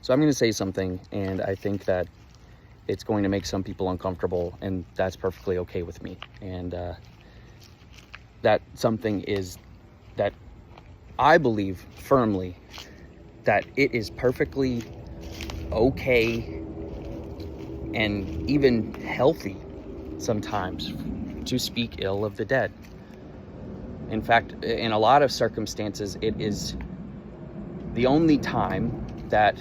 So I'm going to say something, and I think that it's going to make some people uncomfortable, and that's perfectly okay with me. And that something is that I believe firmly that it is perfectly okay and even healthy sometimes to speak ill of the dead. In fact, in a lot of circumstances, it is the only time that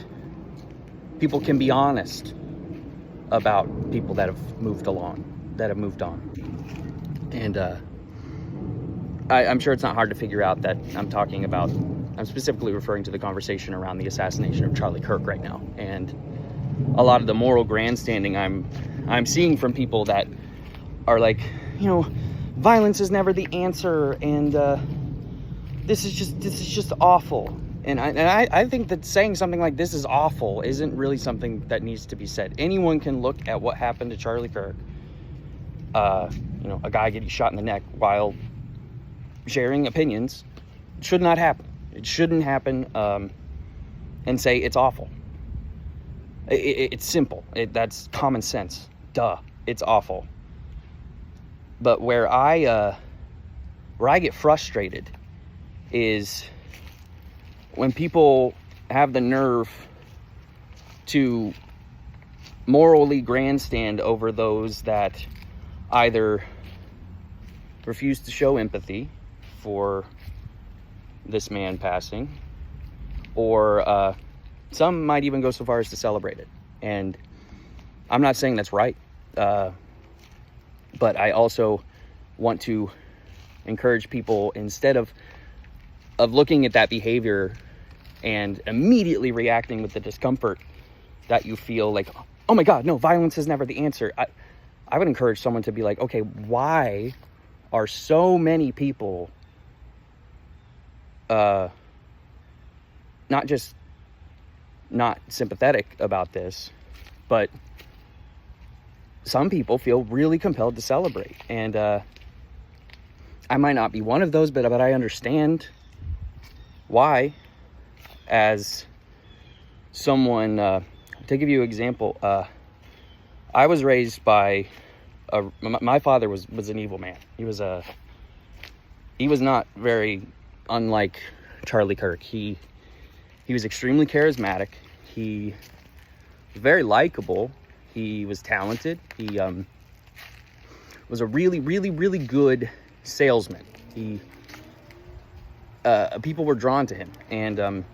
people can be honest about people that have moved on. And I'm sure it's not hard to figure out that I'm specifically referring to the conversation around the assassination of Charlie Kirk right now. And a lot of the moral grandstanding I'm seeing from people that are like, violence is never the answer, and this is just awful. And I think that saying something like this is awful isn't really something that needs to be said. Anyone can look at what happened to Charlie Kirk, a guy getting shot in the neck while sharing opinions. It should not happen. It shouldn't happen, and say it's awful. It's simple. That's common sense. Duh. It's awful. But where I get frustrated is when people have the nerve to morally grandstand over those that either refuse to show empathy for this man passing, or some might even go so far as to celebrate it. And I'm not saying that's right, but I also want to encourage people, instead of looking at that behavior and immediately reacting with the discomfort that you feel, like, oh my God, no, violence is never the answer. I would encourage someone to be like, okay, why are so many people not just not sympathetic about this, but some people feel really compelled to celebrate? And I might not be one of those, but I understand why. As someone, to give you an example, I was raised by my father was an evil man. He was not very unlike Charlie Kirk. He was extremely charismatic. He was very likable. He was talented. He was a really, really, really good salesman. People were drawn to him, and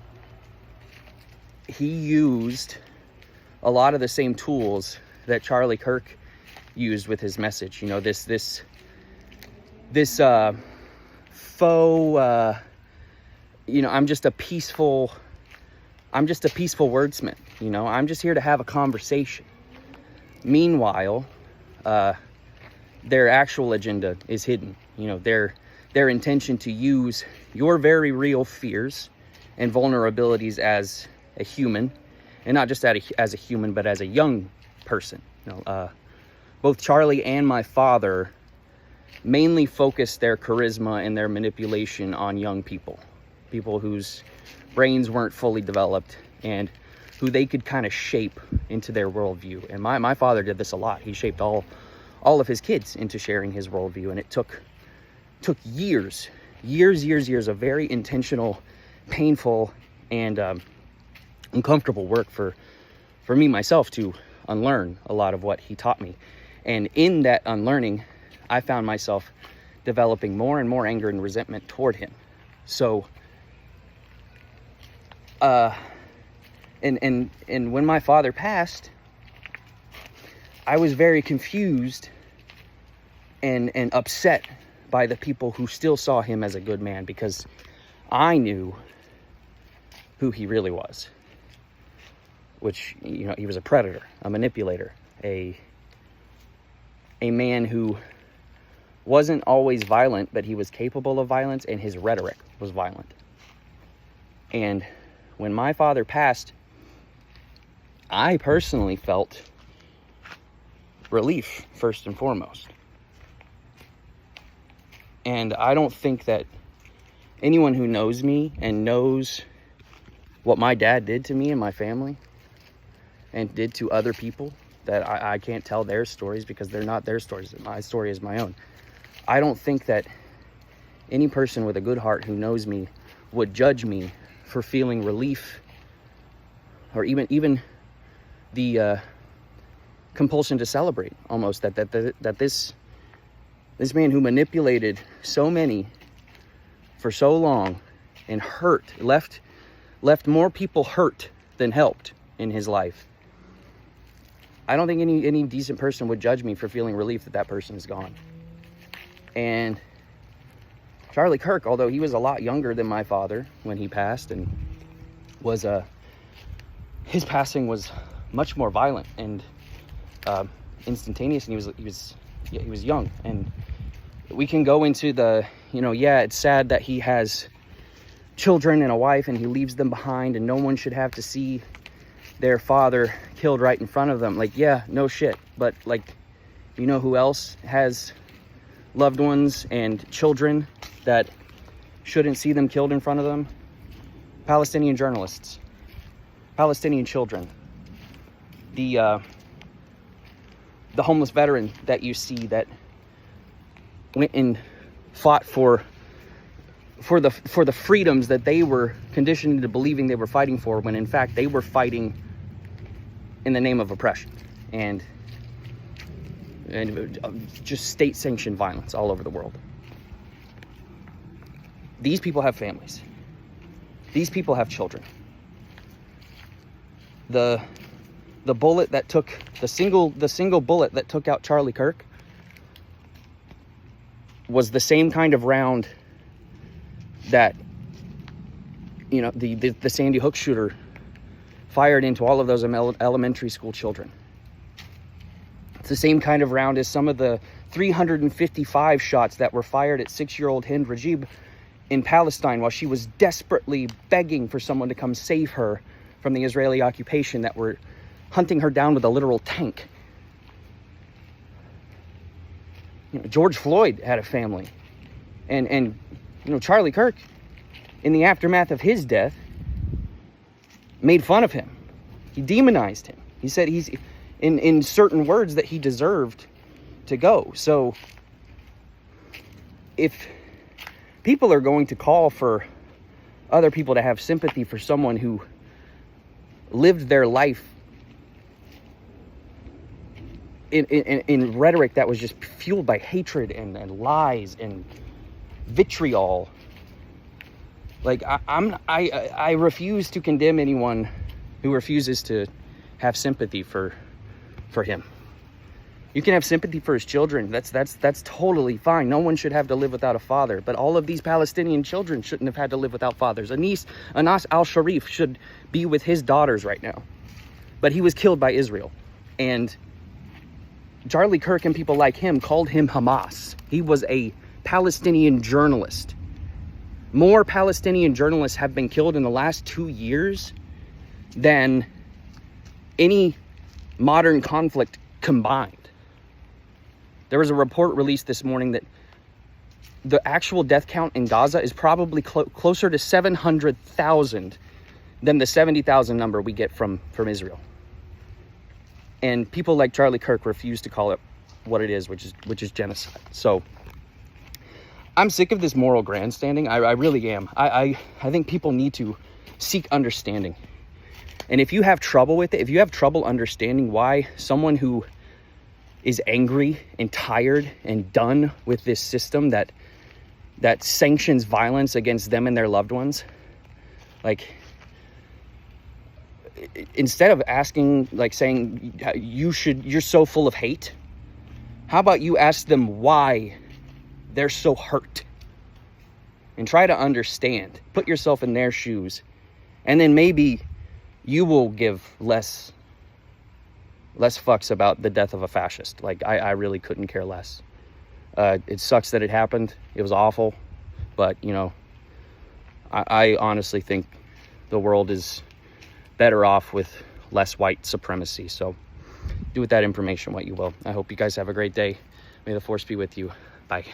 he used a lot of the same tools that Charlie Kirk used with his message. This faux, I'm just a peaceful wordsmith. I'm just here to have a conversation. Meanwhile, their actual agenda is hidden. Their intention to use your very real fears and vulnerabilities as a human, and not just as a human, but as a young person. Both Charlie and my father mainly focused their charisma and their manipulation on young people whose brains weren't fully developed and who they could kind of shape into their worldview. And my father did this a lot. He shaped all of his kids into sharing his worldview, and it took years of very intentional, painful, and uncomfortable work for me myself to unlearn a lot of what he taught me. And in that unlearning, I found myself developing more and more anger and resentment toward him. So and when my father passed, I was very confused and upset by the people who still saw him as a good man, because I knew who he really was, which, he was a predator, a manipulator, a man who wasn't always violent, but he was capable of violence, and his rhetoric was violent. And when my father passed, I personally felt relief, first and foremost. And I don't think that anyone who knows me and knows what my dad did to me and my family and did to other people that I can't tell their stories because they're not their stories. My story is my own. I don't think that any person with a good heart who knows me would judge me for feeling relief or even the compulsion to celebrate almost that this man who manipulated so many for so long and left more people hurt than helped in his life. I don't think any decent person would judge me for feeling relief that person is gone. And Charlie Kirk, although he was a lot younger than my father when he passed, and was his passing was much more violent and instantaneous, and he was young. And we can go into the, it's sad that he has children and a wife and he leaves them behind, and no one should have to see their father killed right in front of them. Like, yeah, no shit. But like, you know who else has loved ones and children that shouldn't see them killed in front of them? Palestinian journalists, Palestinian children, the homeless veteran that you see that went and fought for the freedoms that they were conditioned into believing they were fighting for, when in fact they were fighting in the name of oppression and just state-sanctioned violence all over the world. These people have families. These people have children. The bullet that took the single bullet that took out Charlie Kirk was the same kind of round that the Sandy Hook shooter fired into all of those elementary school children. It's the same kind of round as some of the 355 shots that were fired at 6-year-old Hind Rajib in Palestine while she was desperately begging for someone to come save her from the Israeli occupation that were hunting her down with a literal tank. George Floyd had a family. And Charlie Kirk, in the aftermath of his death, made fun of him. He demonized him. He said he's in certain words that he deserved to go. So if people are going to call for other people to have sympathy for someone who lived their life in rhetoric that was just fueled by hatred and lies and vitriol, like I refuse to condemn anyone who refuses to have sympathy for him. You can have sympathy for his children. That's totally fine. No one should have to live without a father. But all of these Palestinian children shouldn't have had to live without fathers. Anas al-Sharif should be with his daughters right now. But he was killed by Israel. And Charlie Kirk and people like him called him Hamas. He was a Palestinian journalist. More Palestinian journalists have been killed in the last 2 years than any modern conflict combined. There was a report released this morning that the actual death count in Gaza is probably closer to 700,000 than the 70,000 number we get from Israel. And people like Charlie Kirk refuse to call it what it is, which is genocide. So I'm sick of this moral grandstanding. I really am. I think people need to seek understanding. And if you have trouble with it, if you have trouble understanding why someone who is angry and tired and done with this system that sanctions violence against them and their loved ones, like, instead of saying you're so full of hate, how about you ask them why they're so hurt and try to understand, put yourself in their shoes, and then maybe you will give less fucks about the death of a fascist. Like, I really couldn't care less. It sucks that it happened. It was awful. But, I honestly think the world is better off with less white supremacy. So do with that information what you will. I hope you guys have a great day. May the force be with you. Bye.